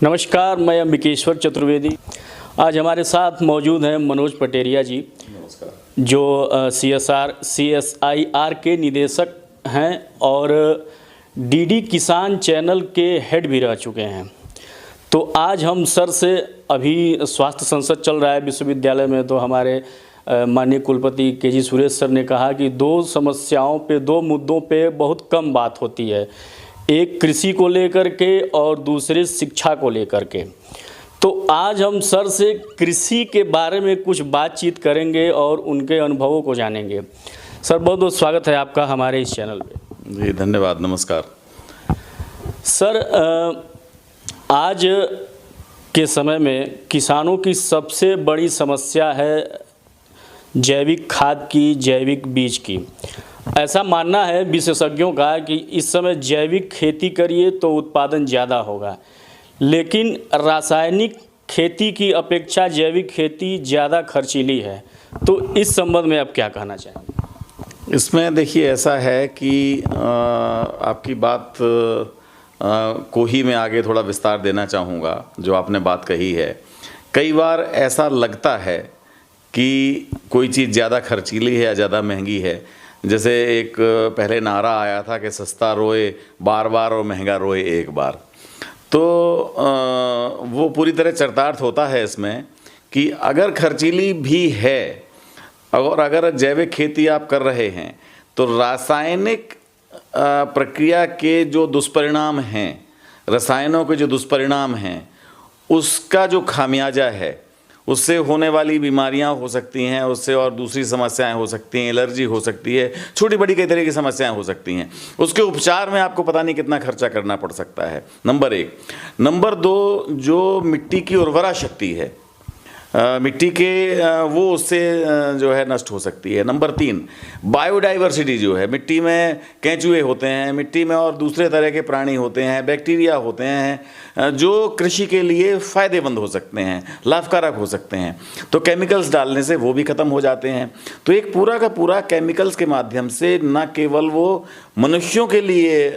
नमस्कार, मैं अंबिकेश्वर चतुर्वेदी। आज हमारे साथ मौजूद हैं मनोज पटेरिया जी। नमस्कार। जो CSIR के निदेशक हैं और डीडी किसान चैनल के हेड भी रह चुके हैं। तो आज हम सर से, अभी स्वास्थ्य संसद चल रहा है विश्वविद्यालय में, तो हमारे माननीय कुलपति केजी सुरेश सर ने कहा कि दो मुद्दों पे बहुत कम बात होती है, एक कृषि को लेकर के और दूसरे शिक्षा को लेकर के। तो आज हम सर से कृषि के बारे में कुछ बातचीत करेंगे और उनके अनुभवों को जानेंगे। सर, बहुत बहुत स्वागत है आपका हमारे इस चैनल पे। जी धन्यवाद, नमस्कार। सर, आज के समय में किसानों की सबसे बड़ी समस्या है जैविक खाद की, जैविक बीज की। ऐसा मानना है विशेषज्ञों का कि इस समय जैविक खेती करिए तो उत्पादन ज़्यादा होगा, लेकिन रासायनिक खेती की अपेक्षा जैविक खेती ज़्यादा खर्चीली है। तो इस संबंध में आप क्या कहना चाहेंगे? इसमें देखिए, ऐसा है कि आपकी बात को ही मैं आगे थोड़ा विस्तार देना चाहूँगा। जो आपने बात कही है, कई बार ऐसा लगता है कि कोई चीज़ ज़्यादा खर्चीली है या ज़्यादा महंगी है। जैसे एक पहले नारा आया था कि सस्ता रोए बार बार और महंगा रोए एक बार। तो वो पूरी तरह चरितार्थ होता है इसमें कि अगर खर्चीली भी है और अगर जैविक खेती आप कर रहे हैं तो रासायनिक प्रक्रिया के जो दुष्परिणाम हैं, रसायनों के जो दुष्परिणाम हैं, उसका जो खामियाजा है, उससे होने वाली बीमारियां हो सकती हैं, उससे और दूसरी समस्याएं हो सकती हैं, एलर्जी हो सकती है, छोटी बड़ी कई तरह की समस्याएं हो सकती हैं। उसके उपचार में आपको पता नहीं कितना खर्चा करना पड़ सकता है, नंबर एक। नंबर दो, जो मिट्टी की उर्वरा शक्ति है, मिट्टी के वो उससे जो है नष्ट हो सकती है। नंबर तीन, बायोडाइवर्सिटी जो है, मिट्टी में केंचुए होते हैं, मिट्टी में और दूसरे तरह के प्राणी होते हैं, बैक्टीरिया होते हैं, जो कृषि के लिए फ़ायदेमंद हो सकते हैं, लाभकारक हो सकते हैं। तो केमिकल्स डालने से वो भी ख़त्म हो जाते हैं। तो एक पूरा का पूरा केमिकल्स के माध्यम से न केवल वो मनुष्यों के लिए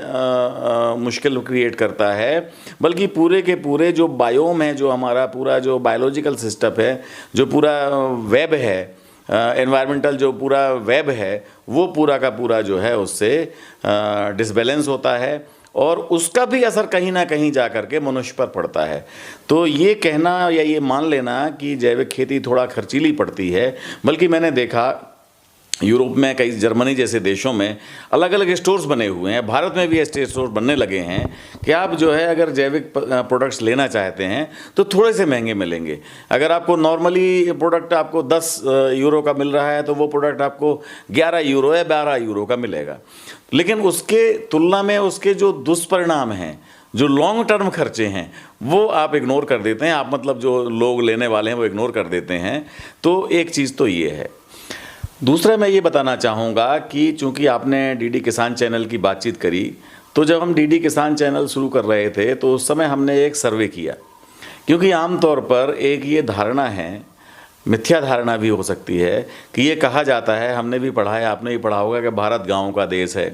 मुश्किल क्रिएट करता है, बल्कि पूरे के पूरे जो बायोम है, जो हमारा पूरा जो बायोलॉजिकल सिस्टम है, जो पूरा वेब है, एनवायरमेंटल जो पूरा वेब है, वो पूरा का पूरा जो है उससे डिसबैलेंस होता है और उसका भी असर कहीं ना कहीं जा कर के मनुष्य पर पड़ता है। तो ये कहना या ये मान लेना कि जैविक खेती थोड़ा खर्चीली पड़ती है, बल्कि मैंने देखा यूरोप में, कई जर्मनी जैसे देशों में अलग अलग स्टोर्स बने हुए हैं, भारत में भी ऐसे स्टोर्स बनने लगे हैं कि आप जो है अगर जैविक प्रोडक्ट्स लेना चाहते हैं तो थोड़े से महंगे मिलेंगे। अगर आपको नॉर्मली प्रोडक्ट आपको 10 यूरो का मिल रहा है तो वो प्रोडक्ट आपको 11 यूरो या 12 यूरो का मिलेगा। लेकिन उसके तुलना में उसके जो दुष्परिणाम हैं, जो लॉन्ग टर्म खर्चे हैं, वो आप इग्नोर कर देते हैं। आप मतलब जो लोग लेने वाले हैं वो इग्नोर कर देते हैं। तो एक चीज़ तो ये है। दूसरा मैं ये बताना चाहूँगा कि चूँकि आपने डीडी किसान चैनल की बातचीत करी, तो जब हम डीडी किसान चैनल शुरू कर रहे थे तो उस समय हमने एक सर्वे किया, क्योंकि आमतौर पर एक ये धारणा है, मिथ्या धारणा भी हो सकती है, कि ये कहा जाता है, हमने भी पढ़ा है, आपने भी पढ़ा होगा कि भारत गाँव का देश है,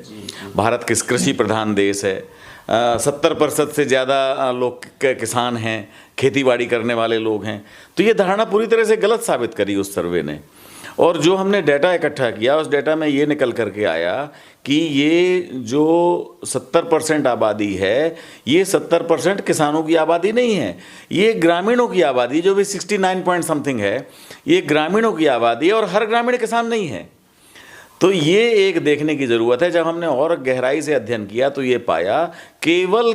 भारत कृषि प्रधान देश है, 70% से ज़्यादा लोग किसान हैं, खेतीबाड़ी करने वाले लोग हैं। तो ये धारणा पूरी तरह से गलत साबित करी उस सर्वे ने। और जो हमने डाटा इकट्ठा किया, उस डाटा में ये निकल करके आया कि ये जो 70% आबादी है, ये 70% किसानों की आबादी नहीं है, ये ग्रामीणों की आबादी जो भी 69 पॉइंट समथिंग है, ये ग्रामीणों की आबादी है और हर ग्रामीण किसान नहीं है। तो ये एक देखने की ज़रूरत है। जब हमने और गहराई से अध्ययन किया तो ये पाया केवल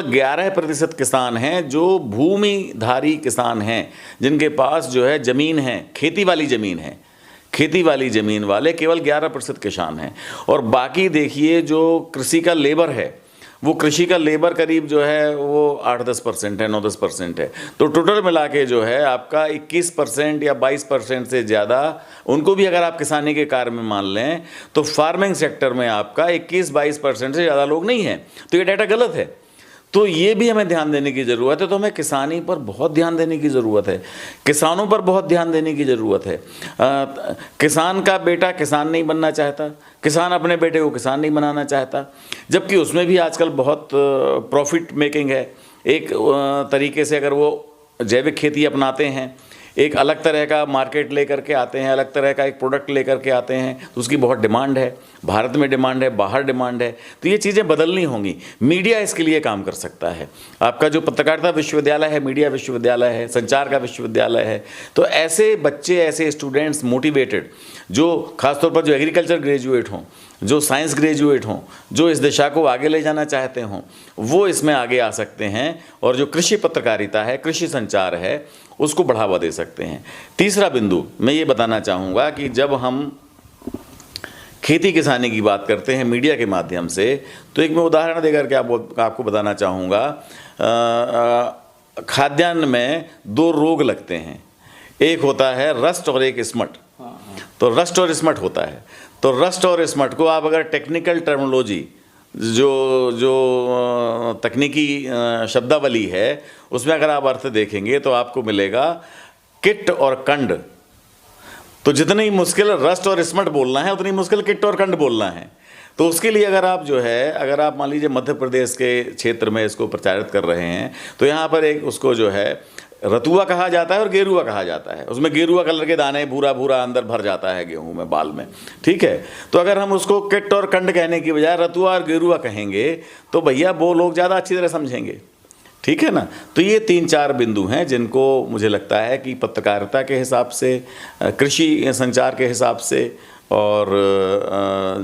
11% किसान हैं जो भूमिधारी किसान हैं, जिनके पास जो है ज़मीन है, खेती वाली ज़मीन है। खेती वाली ज़मीन वाले केवल 11% किसान हैं। और बाकी देखिए जो कृषि का लेबर है, वो कृषि का लेबर करीब जो है वो 8-10% है, 9-10% है। तो टोटल मिला के जो है आपका 21% या 22% से ज़्यादा, उनको भी अगर आप किसानी के कार्य में मान लें तो फार्मिंग सेक्टर में आपका 21-22% से ज़्यादा लोग नहीं हैं। तो ये डाटा गलत है। तो ये भी हमें ध्यान देने की ज़रूरत है। तो हमें किसानी पर बहुत ध्यान देने की ज़रूरत है, किसानों पर बहुत ध्यान देने की ज़रूरत है। किसान का बेटा किसान नहीं बनना चाहता, किसान अपने बेटे को किसान नहीं बनाना चाहता, जबकि उसमें भी आजकल बहुत प्रॉफिट मेकिंग है। एक तरीके से अगर वो जैविक खेती अपनाते हैं, एक अलग तरह का मार्केट लेकर के आते हैं, अलग तरह का एक प्रोडक्ट लेकर के आते हैं, तो उसकी बहुत डिमांड है। भारत में डिमांड है, बाहर डिमांड है। तो ये चीज़ें बदलनी होंगी। मीडिया इसके लिए काम कर सकता है। आपका जो पत्रकारिता विश्वविद्यालय है, मीडिया विश्वविद्यालय है, संचार का विश्वविद्यालय है, तो ऐसे बच्चे, ऐसे स्टूडेंट्स मोटिवेटेड, जो खासतौर पर जो एग्रीकल्चर ग्रेजुएट हों, जो साइंस ग्रेजुएट हों, जो इस दिशा को आगे ले जाना चाहते हों, वो इसमें आगे आ सकते हैं और जो कृषि पत्रकारिता है, कृषि संचार है, उसको बढ़ावा दे सकते हैं। तीसरा बिंदु मैं ये बताना चाहूँगा कि जब हम खेती किसानी की बात करते हैं मीडिया के माध्यम से, तो एक मैं उदाहरण देकर के आपको बताना चाहूँगा। खाद्यान्न में 2 रोग लगते हैं, एक होता है रस्ट और एक स्मट। तो रस्ट और स्मट होता है, तो रस्ट और स्मट को आप अगर टेक्निकल टर्मिनोलॉजी, जो तकनीकी शब्दावली है, उसमें अगर आप अर्थ देखेंगे तो आपको मिलेगा किट और कंड। तो जितनी मुश्किल रस्ट और स्मट बोलना है, उतनी मुश्किल किट और कंड बोलना है। तो उसके लिए अगर आप मान लीजिए मध्य प्रदेश के क्षेत्र में इसको प्रचारित कर रहे हैं, तो यहाँ पर एक उसको जो है रतुआ कहा जाता है और गेरुआ कहा जाता है। उसमें गेरुआ कलर के दाने भूरा भूरा अंदर भर जाता है गेहूं में, बाल में, ठीक है। तो अगर हम उसको किट और कंड कहने की बजाय रतुआ और गेरुआ कहेंगे, तो भैया वो लोग ज़्यादा अच्छी तरह समझेंगे, ठीक है ना। तो ये 3-4 बिंदु हैं जिनको मुझे लगता है कि पत्रकारिता के हिसाब से, कृषि संचार के हिसाब से, और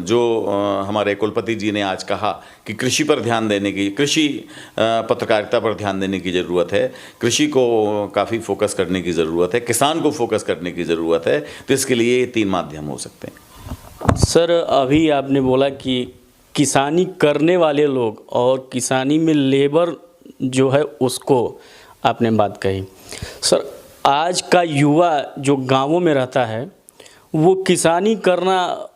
जो हमारे कुलपति जी ने आज कहा कि कृषि पर ध्यान देने की, कृषि पत्रकारिता पर ध्यान देने की ज़रूरत है, कृषि को काफ़ी फोकस करने की ज़रूरत है, किसान को फोकस करने की ज़रूरत है। तो इसके लिए ये 3 माध्यम हो सकते हैं। सर, अभी आपने बोला कि किसानी करने वाले लोग और किसानी में लेबर जो है उसको आपने बात कही। सर, आज का युवा जो गांवों में रहता है वो किसानी करना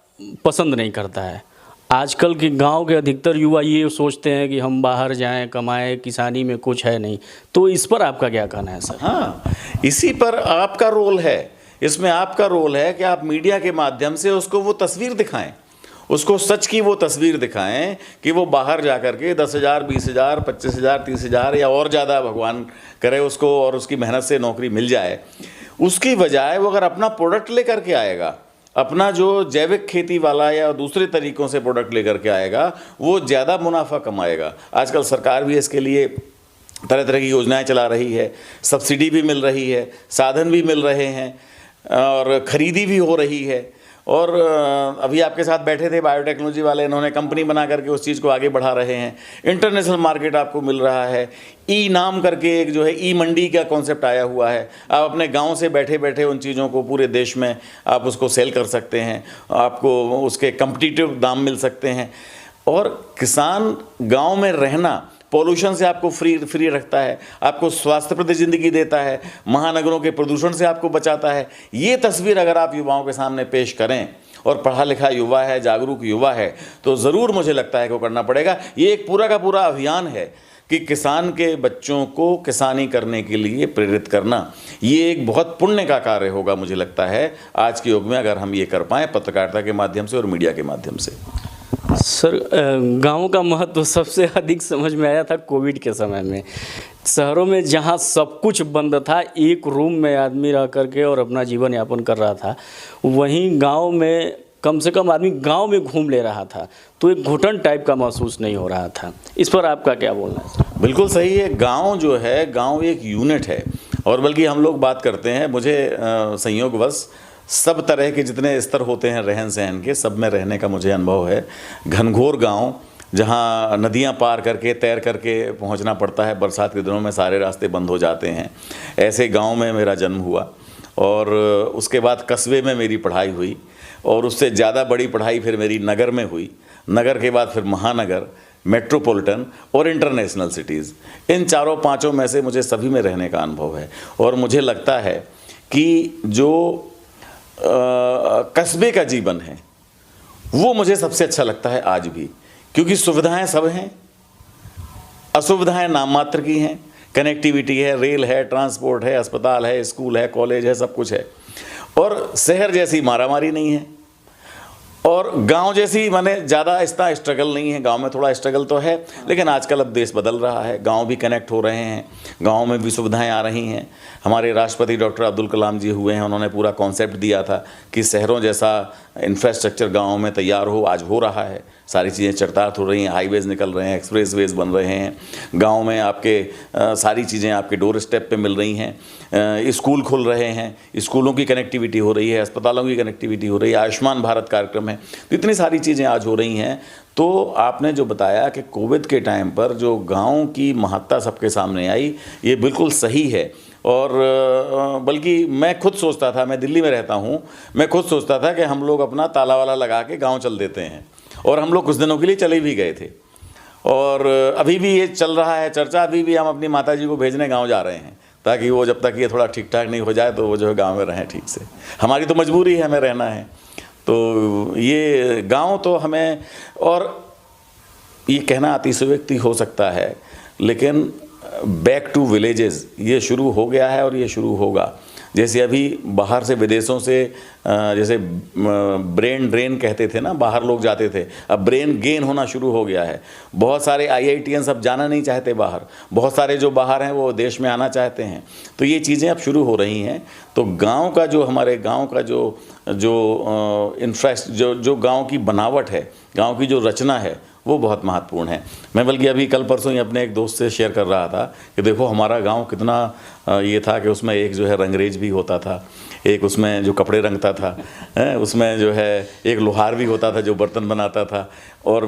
पसंद नहीं करता है। आजकल के गांव के अधिकतर युवा ये सोचते हैं कि हम बाहर जाएं, कमाएं, किसानी में कुछ है नहीं। तो इस पर आपका क्या कहना है सर? हाँ, इसी पर आपका रोल है। इसमें आपका रोल है कि आप मीडिया के माध्यम से उसको वो तस्वीर दिखाएं, उसको सच की वो तस्वीर दिखाएं कि वो बाहर जा कर के 10,000, 20,000, 25,000, 30,000 या और ज़्यादा भगवान करे उसको और उसकी मेहनत से नौकरी मिल जाए। उसकी बजाय वो अगर अपना प्रोडक्ट लेकर के आएगा, अपना जो जैविक खेती वाला या दूसरे तरीक़ों से प्रोडक्ट लेकर के आएगा, वो ज़्यादा मुनाफा कमाएगा। आजकल सरकार भी इसके लिए तरह तरह की योजनाएं चला रही है, सब्सिडी भी मिल रही है, साधन भी मिल रहे हैं और ख़रीदी भी हो रही है। और अभी आपके साथ बैठे थे बायोटेक्नोलॉजी वाले, इन्होंने कंपनी बना करके उस चीज़ को आगे बढ़ा रहे हैं। इंटरनेशनल मार्केट आपको मिल रहा है। ई नाम करके एक जो है ई मंडी का कॉन्सेप्ट आया हुआ है। आप अपने गांव से बैठे बैठे उन चीज़ों को पूरे देश में आप उसको सेल कर सकते हैं, आपको उसके कम्पिटिटिव दाम मिल सकते हैं। और किसान गांव में रहना पॉल्यूशन से आपको फ्री रखता है, आपको स्वास्थ्यप्रद ज़िंदगी देता है, महानगरों के प्रदूषण से आपको बचाता है। ये तस्वीर अगर आप युवाओं के सामने पेश करें, और पढ़ा लिखा युवा है, जागरूक युवा है, तो ज़रूर मुझे लगता है कि वो करना पड़ेगा। ये एक पूरा का पूरा अभियान है कि किसान के बच्चों को किसानी करने के लिए प्रेरित करना। ये एक बहुत पुण्य का कार्य होगा मुझे लगता है आज के युग में, अगर हम ये कर पाएँ पत्रकारिता के माध्यम से और मीडिया के माध्यम से। सर, गाँव का महत्व सबसे अधिक समझ में आया था कोविड के समय में। शहरों में जहाँ सब कुछ बंद था, एक रूम में आदमी रह करके और अपना जीवन यापन कर रहा था, वहीं गांव में कम से कम आदमी गांव में घूम ले रहा था, तो एक घुटन टाइप का महसूस नहीं हो रहा था। इस पर आपका क्या बोलना है? बिल्कुल सही है। गांव जो है, गांव एक यूनिट है। और बल्कि हम लोग बात करते हैं, मुझे संयोगवश सब तरह के जितने स्तर होते हैं रहन सहन के, सब में रहने का मुझे अनुभव है। घनघोर गांव जहाँ नदियाँ पार करके तैर करके पहुँचना पड़ता है, बरसात के दिनों में सारे रास्ते बंद हो जाते हैं, ऐसे गांव में मेरा जन्म हुआ। और उसके बाद कस्बे में मेरी पढ़ाई हुई, और उससे ज़्यादा बड़ी पढ़ाई फिर मेरी नगर में हुई। नगर के बाद फिर महानगर, मेट्रोपॉलिटन और इंटरनेशनल सिटीज़। इन 4-5 में से मुझे सभी में रहने का अनुभव है। और मुझे लगता है कि जो कस्बे का जीवन है वो मुझे सबसे अच्छा लगता है आज भी, क्योंकि सुविधाएं सब हैं, असुविधाएं नाम मात्र की हैं, कनेक्टिविटी है, रेल है, ट्रांसपोर्ट है, अस्पताल है, स्कूल है, कॉलेज है, सब कुछ है। और शहर जैसी मारामारी नहीं है, और गांव जैसी माने ज़्यादा इतना स्ट्रगल नहीं है। गांव में थोड़ा स्ट्रगल तो है, लेकिन आजकल अब देश बदल रहा है, गांव भी कनेक्ट हो रहे हैं, गांव में भी सुविधाएं आ रही हैं। हमारे राष्ट्रपति डॉक्टर अब्दुल कलाम जी हुए हैं, उन्होंने पूरा कॉन्सेप्ट दिया था कि शहरों जैसा इंफ्रास्ट्रक्चर गाँव में तैयार हो, आज हो रहा है। सारी चीज़ें चरितार्थ हो रही हैं, हाईवेज़ निकल रहे हैं, एक्सप्रेसवेज़ बन रहे हैं, गांव में आपके सारी चीज़ें आपके डोर स्टेप पे मिल रही हैं, स्कूल खुल रहे हैं, स्कूलों की कनेक्टिविटी हो रही है, अस्पतालों की कनेक्टिविटी हो रही है, आयुष्मान भारत कार्यक्रम है, तो इतनी सारी चीज़ें आज हो रही हैं। तो आपने जो बताया कि कोविड के टाइम पर जो गाँव की महत्ता सबके सामने आई, ये बिल्कुल सही है। और बल्कि मैं खुद सोचता था, मैं दिल्ली में रहता हूँ, मैं खुद सोचता था कि हम लोग अपना ताला वाला लगा के गाँव चल देते हैं, और हम लोग कुछ दिनों के लिए चले भी गए थे। और अभी भी ये चल रहा है चर्चा, अभी भी हम अपनी माताजी को भेजने गांव जा रहे हैं, ताकि वो जब तक ये थोड़ा ठीक ठाक नहीं हो जाए तो वो जो है गांव में रहें ठीक से। हमारी तो मजबूरी है, हमें रहना है। तो ये गांव तो हमें, और ये कहना अतिशयोक्ति हो सकता है, लेकिन बैक टू विलेजेस ये शुरू हो गया है और ये शुरू होगा। जैसे अभी बाहर से, विदेशों से, जैसे ब्रेन ड्रेन कहते थे ना, बाहर लोग जाते थे, अब ब्रेन गेन होना शुरू हो गया है। बहुत सारे IITians अब जाना नहीं चाहते बाहर, बहुत सारे जो बाहर हैं वो देश में आना चाहते हैं। तो ये चीज़ें अब शुरू हो रही हैं। तो गांव का जो, हमारे गांव का जो गांव की बनावट है, गांव की जो रचना है, वो बहुत महत्वपूर्ण है। मैं बल्कि अभी कल परसों ही अपने एक दोस्त से शेयर कर रहा था कि देखो हमारा गांव कितना ये था कि उसमें एक जो है रंगरेज भी होता था, एक उसमें जो कपड़े रंगता था, उसमें जो है एक लोहार भी होता था जो बर्तन बनाता था, और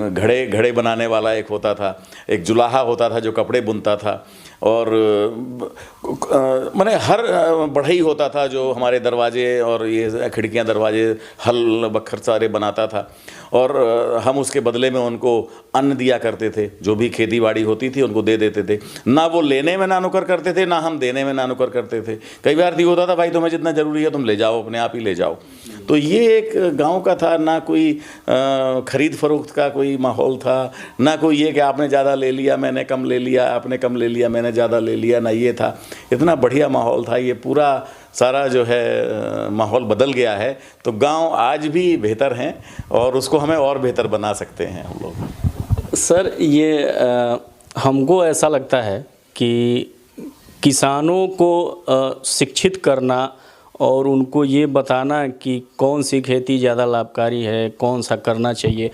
घड़े बनाने वाला एक होता था, एक जुलाहा होता था जो कपड़े बुनता था, और माने हर बढ़ई होता था जो हमारे दरवाजे और ये खिड़कियां, दरवाजे, हल बखर सारे बनाता था। और हम उसके बदले में उनको अन्न दिया करते थे, जो भी खेती बाड़ी होती थी उनको दे देते थे। ना वो लेने में ना नुकर करते थे, ना हम देने में ना नुकर करते थे। कई बार ये होता था, भाई तुम्हें जितना ज़रूरी है तुम ले जाओ, अपने आप ही ले जाओ। तो ये एक गांव का था, ना कोई खरीद फरोख्त का कोई माहौल था, ना कोई ये कि आपने ज़्यादा ले लिया मैंने कम ले लिया, आपने कम ले लिया मैंने ज़्यादा ले लिया, ना ये था। इतना बढ़िया माहौल था। ये पूरा सारा जो है माहौल बदल गया है। तो गांव आज भी बेहतर हैं और उसको हमें और बेहतर बना सकते हैं हम लोग। सर, ये हमको ऐसा लगता है कि किसानों को शिक्षित करना और उनको ये बताना कि कौन सी खेती ज़्यादा लाभकारी है, कौन सा करना चाहिए,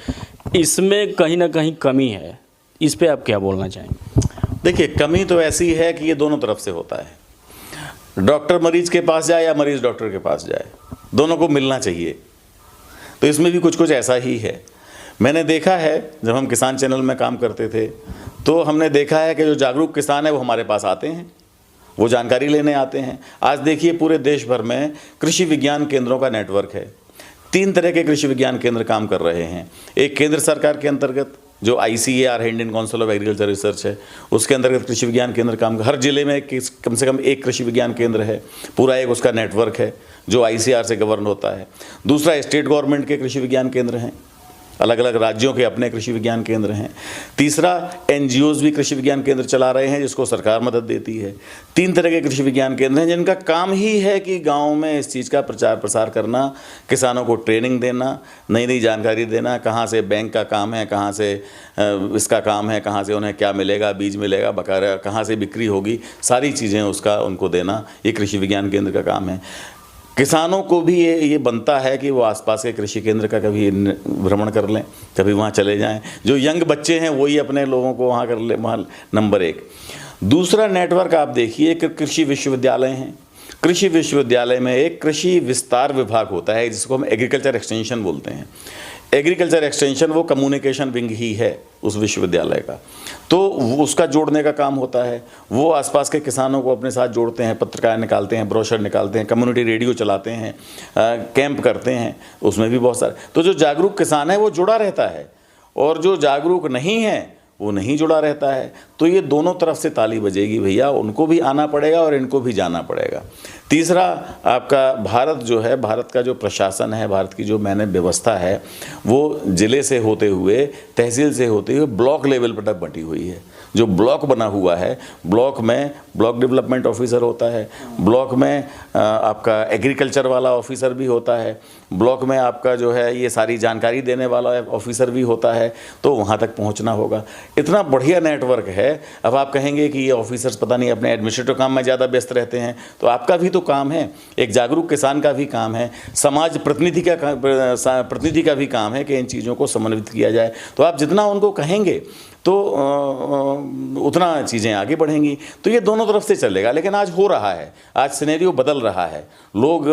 इसमें कहीं ना कहीं कमी है। इस पे आप क्या बोलना चाहेंगे? देखिए, कमी तो ऐसी है कि ये दोनों तरफ से होता है। डॉक्टर मरीज के पास जाए या मरीज़ डॉक्टर के पास जाए, दोनों को मिलना चाहिए। तो इसमें भी कुछ कुछ ऐसा ही है। मैंने देखा है, जब हम किसान चैनल में काम करते थे तो हमने देखा है कि जो जागरूक किसान है वो हमारे पास आते हैं, वो जानकारी लेने आते हैं। आज देखिए पूरे देश भर में कृषि विज्ञान केंद्रों का नेटवर्क है। 3 तरह के कृषि विज्ञान केंद्र काम कर रहे हैं। एक केंद्र सरकार के अंतर्गत जो ICAR है, Indian council of agriculture research है, उसके अंतर्गत कृषि विज्ञान केंद्र काम, हर जिले में कम से कम एक कृषि विज्ञान केंद्र है, पूरा एक उसका नेटवर्क है जो ICAR से गवर्न होता है। दूसरा, स्टेट गवर्नमेंट के कृषि विज्ञान केंद्र हैं, अलग अलग राज्यों के अपने कृषि विज्ञान केंद्र हैं। तीसरा, NGOs भी कृषि विज्ञान केंद्र चला रहे हैं जिसको सरकार मदद देती है। 3 तरह के कृषि विज्ञान केंद्र हैं जिनका काम ही है कि गांव में इस चीज़ का प्रचार प्रसार करना, किसानों को ट्रेनिंग देना, नई नई जानकारी देना, कहाँ से बैंक का काम है, कहाँ से इसका काम है, कहाँ से उन्हें क्या मिलेगा, बीज मिलेगा, बकाया कहाँ से बिक्री होगी, सारी चीज़ें उसका उनको देना, ये कृषि विज्ञान केंद्र का काम है। किसानों को भी ये बनता है कि वो आसपास के कृषि केंद्र का कभी भ्रमण कर लें, कभी वहाँ चले जाएं। जो यंग बच्चे हैं वही अपने लोगों को वहाँ कर ले, वहाँ नंबर 1। दूसरा नेटवर्क आप देखिए, कृषि विश्वविद्यालय हैं। कृषि विश्वविद्यालय में एक कृषि विस्तार विभाग होता है जिसको हम एग्रीकल्चर एक्सटेंशन बोलते हैं। एग्रीकल्चर एक्सटेंशन वो कम्युनिकेशन विंग ही है उस विश्वविद्यालय का, तो वो उसका जोड़ने का काम होता है। वो आसपास के किसानों को अपने साथ जोड़ते हैं, पत्रकार निकालते हैं, ब्रोशर निकालते हैं, कम्युनिटी रेडियो चलाते हैं, कैंप करते हैं, उसमें भी बहुत सारे। तो जो जागरूक किसान है वो जुड़ा रहता है और जो जागरूक नहीं है वो नहीं जुड़ा रहता है। तो ये दोनों तरफ से ताली बजेगी भैया, उनको भी आना पड़ेगा और इनको भी जाना पड़ेगा। तीसरा, आपका भारत जो है, भारत का जो प्रशासन है, भारत की जो मैंने व्यवस्था है, वो ज़िले से होते हुए, तहसील से होते हुए ब्लॉक लेवल पर तक बटी हुई है। जो ब्लॉक बना हुआ है, ब्लॉक में ब्लॉक डेवलपमेंट ऑफिसर होता है, ब्लॉक में आपका एग्रीकल्चर वाला ऑफिसर भी होता है, ब्लॉक में आपका जो है ये सारी जानकारी देने वाला ऑफिसर भी होता है, तो वहाँ तक पहुँचना होगा। इतना बढ़िया नेटवर्क है। अब आप कहेंगे कि ये ऑफिसर्स पता नहीं अपने एडमिनिस्ट्रेटिव काम में ज़्यादा व्यस्त रहते हैं, तो आपका भी तो काम है, एक जागरूक किसान का भी काम है, समाज प्रतिनिधि का भी काम है कि इन चीज़ों को समन्वित किया जाए। तो आप जितना उनको कहेंगे तो उतना चीज़ें आगे बढ़ेंगी। तो ये दोनों तरफ से चलेगा, लेकिन आज हो रहा है, आज सिनेरियो बदल रहा है, लोग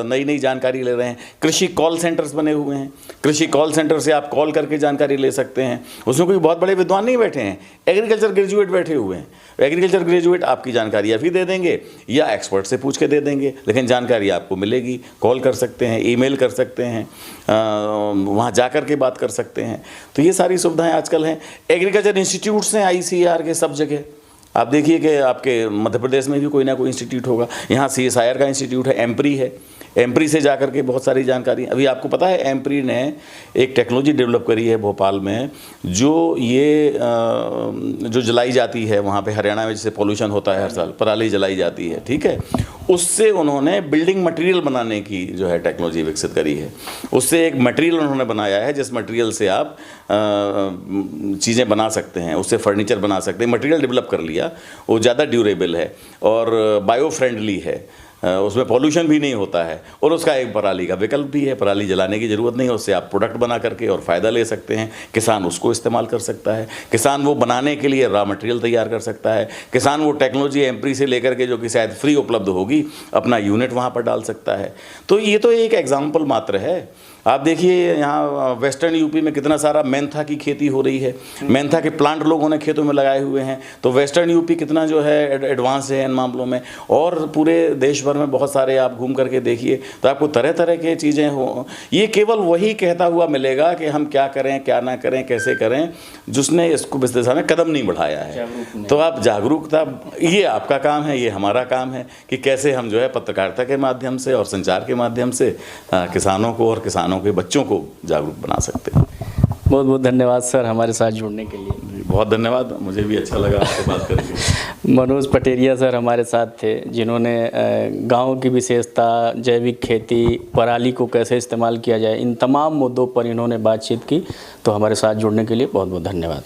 नई नई जानकारी ले रहे हैं। कृषि कॉल सेंटर्स बने हुए हैं, कृषि कॉल सेंटर से आप कॉल करके जानकारी ले सकते हैं। उसमें कोई बहुत बड़े विद्वान नहीं बैठे हैं, एग्रीकल्चर ग्रेजुएट बैठे हुए हैं। एग्रीकल्चर ग्रेजुएट आपकी जानकारी अभी दे देंगे या एक्सपर्ट से पूछ के दे देंगे, लेकिन जानकारी आपको मिलेगी। कॉल कर सकते हैं, ईमेल कर सकते हैं, वहाँ जा कर के बात कर सकते हैं। तो ये सारी सुविधाएं आजकल हैं। एग्रीकल्चर इंस्टीट्यूट्स हैं ICAR के सब जगह। आप देखिए कि आपके मध्य प्रदेश में भी कोई ना कोई इंस्टीट्यूट होगा। यहाँ CSIR का इंस्टीट्यूट है, एम्प्री है, एम्प्री से जा कर के बहुत सारी जानकारी। अभी आपको पता है एम्प्री ने एक टेक्नोलॉजी डेवलप करी है भोपाल में, जो ये जो जलाई जाती है वहाँ पे हरियाणा में, जैसे पोल्यूशन होता है हर साल, पराली जलाई जाती है, ठीक है, उससे उन्होंने बिल्डिंग मटेरियल बनाने की जो है टेक्नोलॉजी विकसित करी है। उससे एक मटेरियल उन्होंने बनाया है जिस मटेरियल से आप चीज़ें बना सकते हैं, उससे फर्नीचर बना सकते हैं। मटेरियल डेवलप कर लिया, वो ज़्यादा ड्यूरेबल है और बायो फ्रेंडली है, उसमें पॉल्यूशन भी नहीं होता है, और उसका एक पराली का विकल्प भी है। पराली जलाने की ज़रूरत नहीं है, उससे आप प्रोडक्ट बना करके और फ़ायदा ले सकते हैं। किसान उसको इस्तेमाल कर सकता है, किसान वो बनाने के लिए रॉ मटेरियल तैयार कर सकता है, किसान वो टेक्नोलॉजी एम्प्री से लेकर के, जो कि शायद फ्री उपलब्ध होगी, अपना यूनिट वहाँ पर डाल सकता है। तो ये तो एक एग्जाम्पल मात्र है। आप देखिए यहाँ वेस्टर्न यूपी में कितना सारा मेंथा की खेती हो रही है, मेंथा के प्लांट लोगों ने खेतों में लगाए हुए हैं। तो वेस्टर्न यूपी कितना जो है एडवांस है इन मामलों में, और पूरे देश भर में बहुत सारे आप घूम करके देखिए तो आपको तरह तरह के चीज़ें हो। ये केवल वही कहता हुआ मिलेगा कि हम क्या करें, क्या ना करें, कैसे करें, जिसने इसको इस दिशा में कदम नहीं बढ़ाया है। तो आप जागरूकता, ये आपका काम है, ये हमारा काम है कि कैसे हम जो है पत्रकारिता के माध्यम से और संचार के माध्यम से किसानों को और किसानों के बच्चों को जागरूक बना सकते हैं। बहुत बहुत धन्यवाद सर हमारे साथ जुड़ने के लिए। बहुत धन्यवाद, मुझे भी अच्छा लगा आपसे बात करके। मनोज पटेरिया सर हमारे साथ थे, जिन्होंने गांव की विशेषता, जैविक खेती, पराली को कैसे इस्तेमाल किया जाए, इन तमाम मुद्दों पर इन्होंने बातचीत की। तो हमारे साथ जुड़ने के लिए बहुत बहुत धन्यवाद।